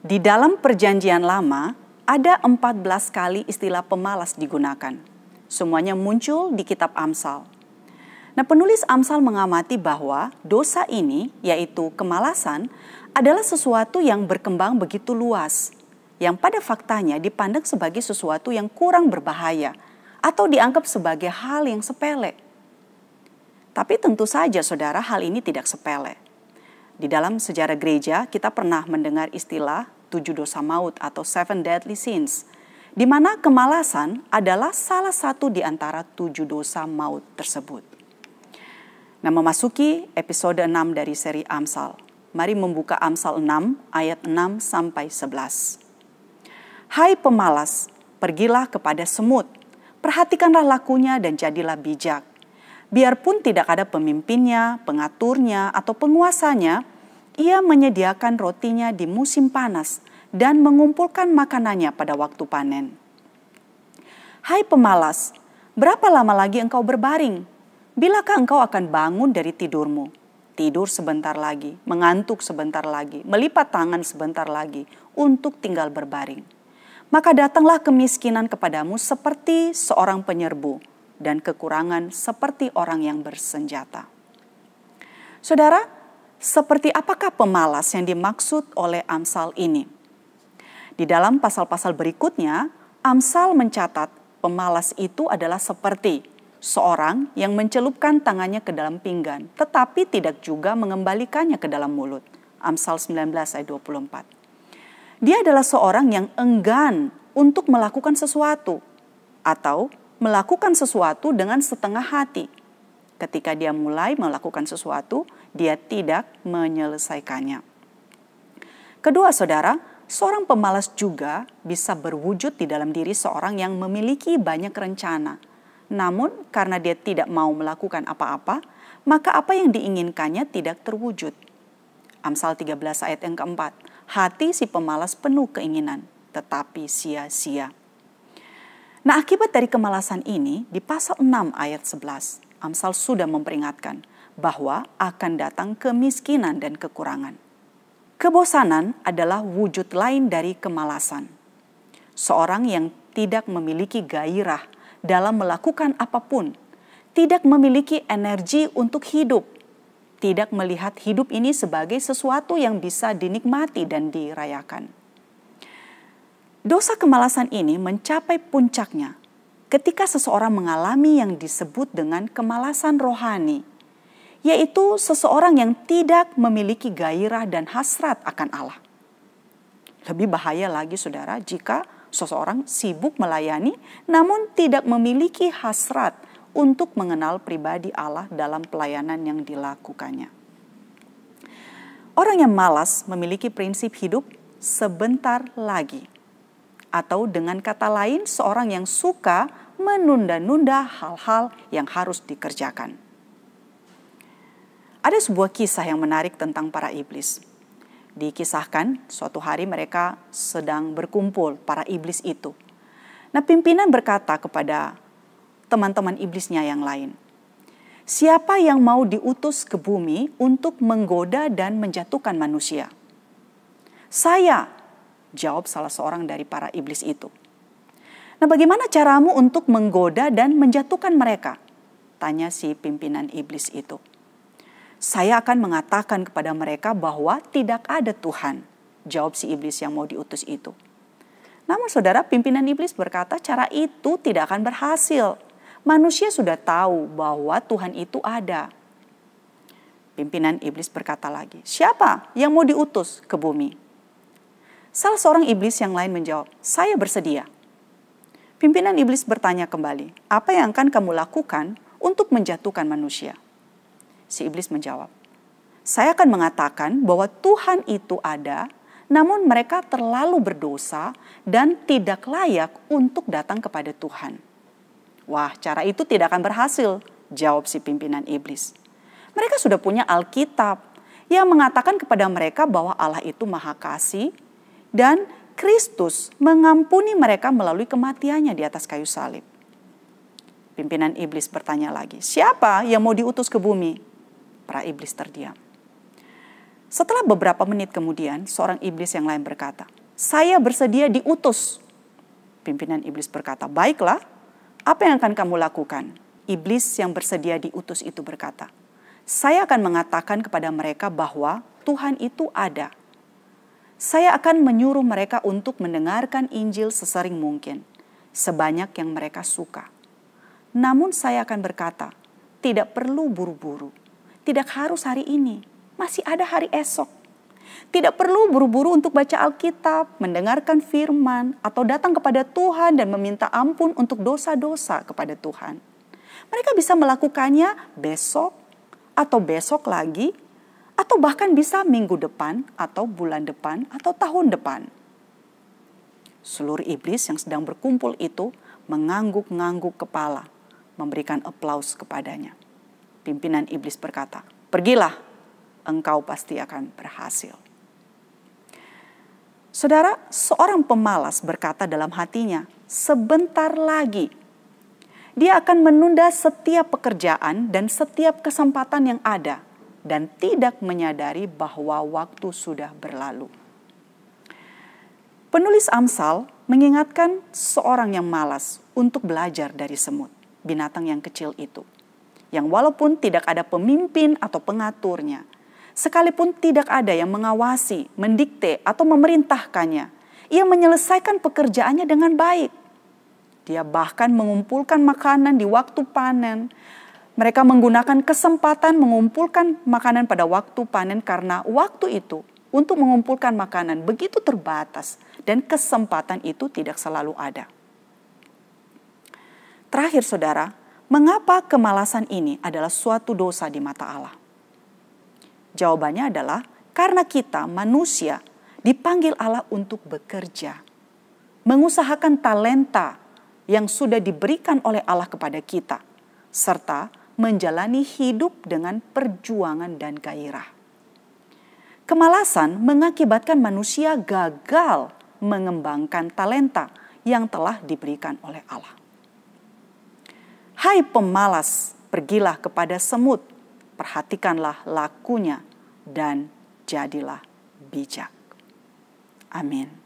Di dalam Perjanjian Lama, ada 14 kali istilah pemalas digunakan. Semuanya muncul di kitab Amsal. Nah, penulis Amsal mengamati bahwa dosa ini, yaitu kemalasan, adalah sesuatu yang berkembang begitu luas, yang pada faktanya dipandang sebagai sesuatu yang kurang berbahaya atau dianggap sebagai hal yang sepele. Tapi tentu saja saudara, hal ini tidak sepele. Di dalam sejarah gereja kita pernah mendengar istilah 7 dosa maut atau 7 deadly sins, di mana kemalasan adalah salah satu di antara 7 dosa maut tersebut. Nah, memasuki episode 6 dari seri Amsal. Mari membuka Amsal 6 ayat 6 sampai 11. Hai pemalas, pergilah kepada semut, perhatikanlah lakunya dan jadilah bijak. Biarpun tidak ada pemimpinnya, pengaturnya, atau penguasanya, ia menyediakan rotinya di musim panas dan mengumpulkan makanannya pada waktu panen. Hai pemalas, berapa lama lagi engkau berbaring? Bilakah engkau akan bangun dari tidurmu? Tidur sebentar lagi, mengantuk sebentar lagi, melipat tangan sebentar lagi untuk tinggal berbaring. Maka datanglah kemiskinan kepadamu seperti seorang penyerbu, dan kekurangan seperti orang yang bersenjata. Saudara, seperti apakah pemalas yang dimaksud oleh Amsal ini? Di dalam pasal-pasal berikutnya, Amsal mencatat pemalas itu adalah seperti seorang yang mencelupkan tangannya ke dalam pinggan, tetapi tidak juga mengembalikannya ke dalam mulut. Amsal 19 ayat 24. Dia adalah seorang yang enggan untuk melakukan sesuatu atau melakukan sesuatu dengan setengah hati. Ketika dia mulai melakukan sesuatu, dia tidak menyelesaikannya. Kedua saudara, seorang pemalas juga bisa berwujud di dalam diri seorang yang memiliki banyak rencana. Namun karena dia tidak mau melakukan apa-apa, maka apa yang diinginkannya tidak terwujud. Amsal 13 ayat yang keempat, hati si pemalas penuh keinginan, tetapi sia-sia. Nah, akibat dari kemalasan ini, di pasal 6 ayat 11, Amsal sudah memperingatkan bahwa akan datang kemiskinan dan kekurangan. Kebosanan adalah wujud lain dari kemalasan. Seorang yang tidak memiliki gairah dalam melakukan apapun, tidak memiliki energi untuk hidup, tidak melihat hidup ini sebagai sesuatu yang bisa dinikmati dan dirayakan. Dosa kemalasan ini mencapai puncaknya ketika seseorang mengalami yang disebut dengan kemalasan rohani, yaitu seseorang yang tidak memiliki gairah dan hasrat akan Allah. Lebih bahaya lagi saudara jika seseorang sibuk melayani namun tidak memiliki hasrat untuk mengenal pribadi Allah dalam pelayanan yang dilakukannya. Orang yang malas memiliki prinsip hidup sebentar lagi. Atau dengan kata lain, seorang yang suka menunda-nunda hal-hal yang harus dikerjakan. Ada sebuah kisah yang menarik tentang para iblis. Dikisahkan suatu hari mereka sedang berkumpul, para iblis itu. Nah, pimpinan berkata kepada teman-teman iblisnya yang lain, siapa yang mau diutus ke bumi untuk menggoda dan menjatuhkan manusia? Saya, jawab salah seorang dari para iblis itu. Nah, bagaimana caramu untuk menggoda dan menjatuhkan mereka? Tanya si pimpinan iblis itu. Saya akan mengatakan kepada mereka bahwa tidak ada Tuhan, jawab si iblis yang mau diutus itu. Namun saudara, pimpinan iblis berkata cara itu tidak akan berhasil. Manusia sudah tahu bahwa Tuhan itu ada. Pimpinan iblis berkata lagi, siapa yang mau diutus ke bumi? Salah seorang iblis yang lain menjawab, saya bersedia. Pimpinan iblis bertanya kembali, apa yang akan kamu lakukan untuk menjatuhkan manusia? Si iblis menjawab, saya akan mengatakan bahwa Tuhan itu ada, namun mereka terlalu berdosa dan tidak layak untuk datang kepada Tuhan. Wah, cara itu tidak akan berhasil, jawab si pimpinan iblis. Mereka sudah punya Alkitab yang mengatakan kepada mereka bahwa Allah itu Maha Kasih, dan Kristus mengampuni mereka melalui kematiannya di atas kayu salib. Pimpinan iblis bertanya lagi, siapa yang mau diutus ke bumi? Para iblis terdiam. Setelah beberapa menit kemudian, seorang iblis yang lain berkata, "Saya bersedia diutus." Pimpinan iblis berkata, "Baiklah, apa yang akan kamu lakukan?" Iblis yang bersedia diutus itu berkata, "Saya akan mengatakan kepada mereka bahwa Tuhan itu ada. Saya akan menyuruh mereka untuk mendengarkan Injil sesering mungkin, sebanyak yang mereka suka. Namun saya akan berkata, tidak perlu buru-buru, tidak harus hari ini, masih ada hari esok. Tidak perlu buru-buru untuk baca Alkitab, mendengarkan firman, atau datang kepada Tuhan dan meminta ampun untuk dosa-dosa kepada Tuhan. Mereka bisa melakukannya besok, atau besok lagi, atau bahkan bisa minggu depan, atau bulan depan, atau tahun depan." Seluruh iblis yang sedang berkumpul itu mengangguk-ngangguk kepala, memberikan aplaus kepadanya. Pimpinan iblis berkata, "Pergilah, engkau pasti akan berhasil." Saudara, seorang pemalas berkata dalam hatinya, sebentar lagi dia akan menunda setiap pekerjaan dan setiap kesempatan yang ada dan tidak menyadari bahwa waktu sudah berlalu. Penulis Amsal mengingatkan seorang yang malas untuk belajar dari semut, binatang yang kecil itu, yang walaupun tidak ada pemimpin atau pengaturnya, sekalipun tidak ada yang mengawasi, mendikte, atau memerintahkannya, ia menyelesaikan pekerjaannya dengan baik. Dia bahkan mengumpulkan makanan di waktu panen. Mereka menggunakan kesempatan mengumpulkan makanan pada waktu panen karena waktu itu untuk mengumpulkan makanan begitu terbatas dan kesempatan itu tidak selalu ada. Terakhir saudara, mengapa kemalasan ini adalah suatu dosa di mata Allah? Jawabannya adalah karena kita manusia dipanggil Allah untuk bekerja, mengusahakan talenta yang sudah diberikan oleh Allah kepada kita, serta menjalani hidup dengan perjuangan dan gairah. Kemalasan mengakibatkan manusia gagal mengembangkan talenta yang telah diberikan oleh Allah. Hai pemalas, pergilah kepada semut, perhatikanlah lakunya dan jadilah bijak. Amin.